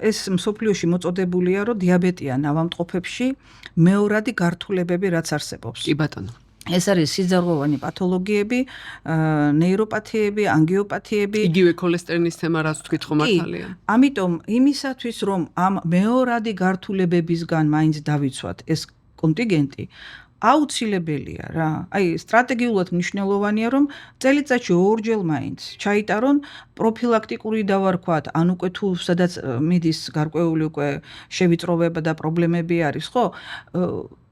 ეს მსოფლიოში მოწოდებულია, რომ დიაბეტიან ავადმყოფებში მეორადი გართულებები რაც არსებობს. კი ბატონო. ეს არის სიძარღვოვანი პათოლოგიები, ნეიროპათიები, ანგიოპათიები. იგივე ქოლესტერინის თემა რაც თქვით ხო მართალია. ამიტომ იმისათვის რომ ამ მეორადი გართულებებისგან მაინც დავიცვათ ეს კონტინგენტი აუცილებელია რა. აი სტრატეგიულად მნიშვნელოვანია რომ წელიწადში ორჯერ მაინც ჩაიტარონ პროფილაქტიკური დავარქვათ, ან უკვე თუ სადაც მიდის გარკვეული უკვე შევიწროვება და პრობლემები არის, ხო?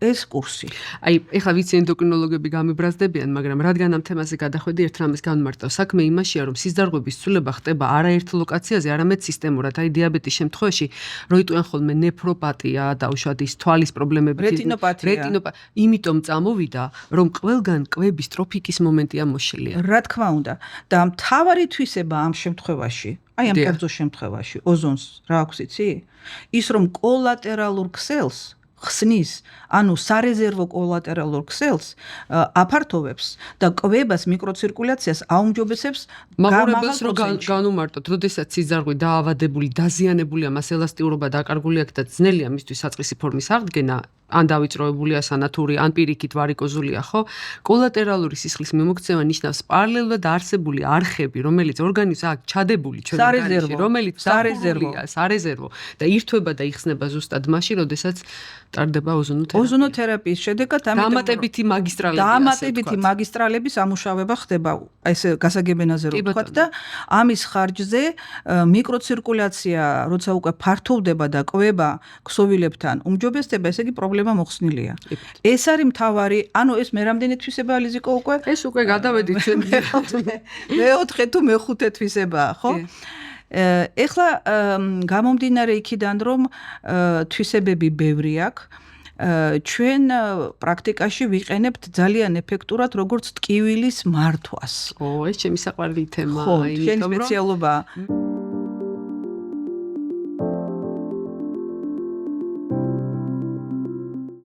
ეს კურსი. აი, ეხლა ვიცი ენდოკრინოლოგები გამიბრაზდებიან, მაგრამ რადგან ამ თემაზე გადახვედი, ერთ რამეს განმარტავ. საქმე იმაშია, რომ სისდარღვების ცვლილება ხდება არაერთ ლოკაციაზე, არამედ სისტემურად. აი, დიაბეტის შემთხვევაში რო იტყვიან ხოლმე ნეფროპატია, დაუშვათ ის თვალის პრობლემები, რეტინოპათია. იმიტომ წამოვიდა, რომ ყველგან კვების ტროფიკის მომენტია მოშლილი. რა თქმა უნდა. და მთავარი თვისება ამ შემთხვევაში, აი ამ კერძო შემთხვევაში, ოზონს რა აქვს იცი? ის რომ კოლატერალურ ქსელს ხსნის, ანუ სარეზერვო კოლატერალურ ქსელს აფართოვებს და კვებას მიკროცირკულაციას აუმჯობესებს მაღურებელს რო განუმარტოთ, როდესაც სიძარღვი დაავადებული, დაზიანებულია, მას ელასტიურობა დაკარგული აქვს და ძნელია მისთვის საწყისი ფორმის აღდგენა, ან დავიწროებულია სანათური, ან პირიქით ვარიკოზულია, ხო? კოლატერალური სისხლის მიმოქცევა ნიშნავს პარალელურად არსებული არხები, რომელიც ორგანიზმს აქვს ჩადებული ჩვენ ორგანიზმში, რომელიც სარეზერვო და ირთვება და იხსნება ზუსტად მაშინ, როდესაც ტარდება ოზონოთერაპია. ოზონოთერაპიის შედეგად დამატებითი მაგისტრალები. დამატებითი მაგისტრალების ამუშავება ხდება, ესე გასაგებენაზე რომ ვთქვათ და ამის ხარჯზე მიკროცირკულაცია, როცა უკვე ფართოვდება და კვება ქსოვილებთან უმჯობესდება, ესე იგი პრობლემა მოხსნილია. ეს არის მთავარი, ანუ ეს მე რამდენი თვისებაა ლიზიკო უკვე? ეს უკვე გადავედით ჩვენ მეოთხე თუ მეხუთე თვისებაა, ხო? ეხლა გამომდინარე იქიდან რომ თვისებები ბევრი აქვს, ჩვენ პრაქტიკაში ვიყენებთ ძალიან ეფექტურად როგორც ტკივილის მართვას. ეს ჩემი საყვარელი თემაა, ხო, ჩემი სპეციალობაა.